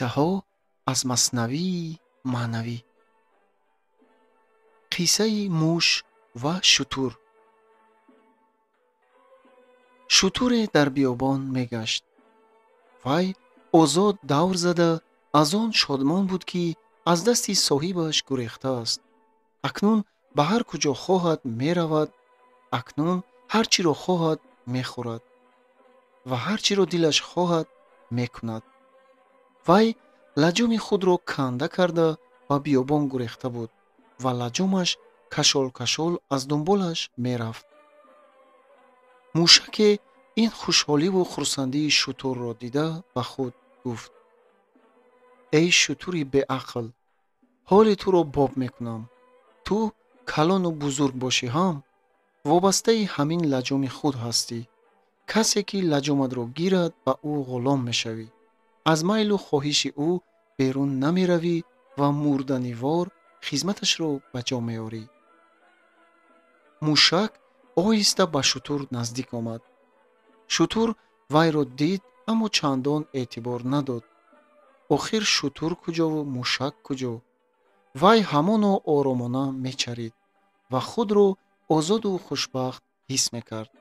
қиссаҳо аз маснавии маънавӣ. қиссаи муш ва шутур. шутуре дар биёбон мегашт. вай озод давр зада аз он шодмон буд, ки аз дасти соҳибаш гурехтааст. акнун ба ҳар куҷо хоҳад меравад, акнун ҳар чиро хоҳад мехӯрад ва ҳар чиро дилаш хоҳад мекунад. вай лаҷоми худро канда карда ба биёбон гурехта буд ва лаҷомаш кашол-кашол аз дунболаш мерафт. мушаке ин хушҳоливу хурсандии шутурро дида ба худ гуфт: эй шутури беақл, ҳоли туро боб мекунам. ту калону бузург бошӣ ҳам вобастаи ҳамин лаҷоми худ ҳастӣ. касе ки лаҷоматро гирад, ба ӯ ғулом мешавӣ. аз майлу хоҳиши ӯ берун намеравӣ ва мурданивор хизматашро ба ҷо меорӣ. мушак оҳиста ба шутур наздик омад. шутур вайро дид, аммо чандон эътибор надод. охир шутур куҷову мушак куҷо? вай ҳамоно оромона мечарид ва худро озоду хушбахт ҳис мекард.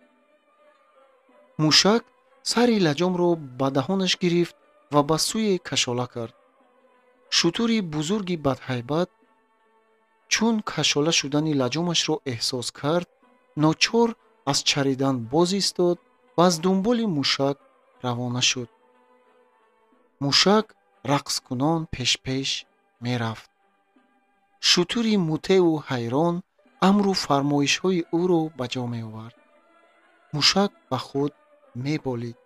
мушак сари лаҷомро ба даҳонаш гирифт ва ба сӯе кашола кард. шутури бузурги бадҳайбат, чун кашола шудани лаҷомашро эҳсос кард, ночор аз чаридан боз истод ва аз дунболи мушак равона шуд. мушак рақскунон пеш-пеш мерафт. шутури мутеъу ҳайрон амру фармоишҳои ӯро ба ҷо меовард. мушак ба худ меболид: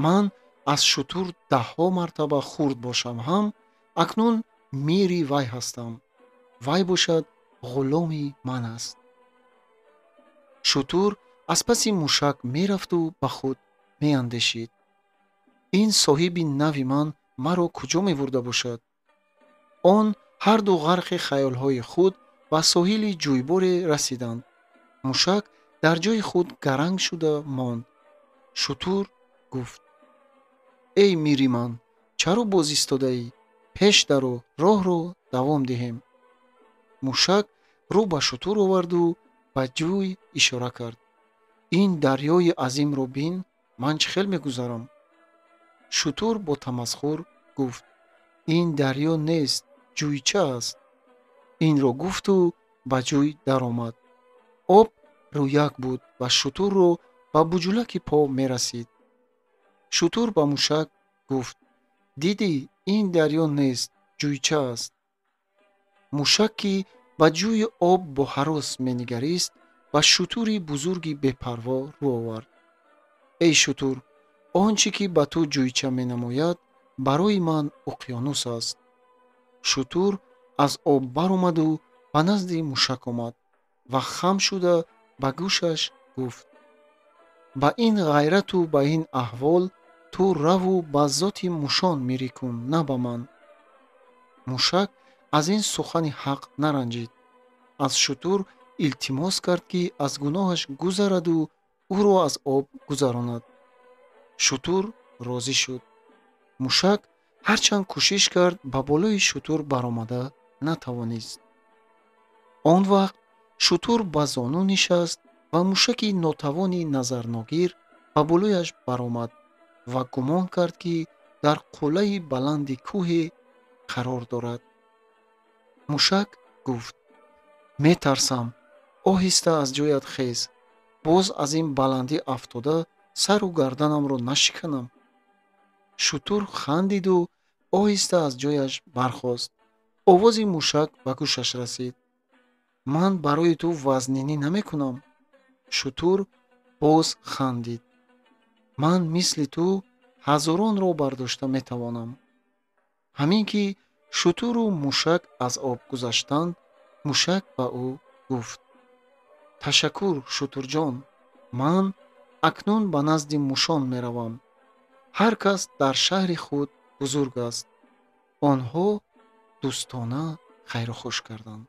ман аз шутур даҳҳо мартаба хурд бошам ҳам, акнун мири вай ҳастам. вай бошад ғуломи ман аст. шутур аз паси мушак мерафту ба худ меандешид: ин соҳиби нави ман маро куҷо мебурда бошад? он ҳарду ғарқи хаёлҳои худ ба соҳили ҷӯйборе расиданд. мушак дар ҷои худ гаранг шуда монд. шутур гуфт: эй мири ман, чаро боз истодаӣ? пеш даро, роҳро давом диҳем. мушак рӯ ба шутур оварду ба ҷӯй ишора кард: ин дарёи азимро бин, ман чӣ хел мегузарам. шутур бо тамасхур гуфт: ин дарё нест, ҷӯйча аст. инро гуфту ба ҷӯй даромад. об рӯяк буд ва шутурро ба буҷулаки по мерасид. шутур ба мушак гуфт: дидӣ, ин дарё нест, ҷӯйча аст. мушак, ки ба ҷӯи об бо ҳарос менигарист, ба шутури бузурги бепарво рӯ овард. эй шутур, он чӣ ки ба ту ҷӯйча менамояд, барои ман уқёнус аст. шутур аз об баромаду ба назди мушак омад ва хам шуда ба гӯшаш гуфт: ба ин ғайрату ба ин аҳвол ту раву ба зоти мушон мирӣ кун, на ба ман. мушак аз ин сухани ҳақ наранҷид. аз шутур илтимос кард, ки аз гуноҳаш гузараду ӯро аз об гузаронад. шутур розӣ шуд. мушак ҳарчанд кӯшиш кард, ба болои шутур баромада натавонист. он вақт шутур ба зону нишаст ва мушаки нотавони назарногир ба болояш баромад ва гумон кард, ки дар қуллаи баланди кӯҳе қарор дорад. мушак гуфт: метарсам, оҳиста аз ҷоят хез, боз аз ин баландӣ афтода сару гарданамро нашиканам. шутур хандиду оҳиста аз ҷояш бархост. овози мушак ба гӯшаш расид: ман барои ту вазнинӣ намекунам. шутур боз хандид: ман мисли ту ҳазоронро бардошта метавонам. ҳамин ки шутуру мушак аз об гузаштанд, мушак ба ӯ гуфт: ташаккур, шутурҷон, ман акнун ба назди мушон меравам. ҳар кас дар шаҳри худ бузург аст. онҳо дӯстона хайрухуш карданд.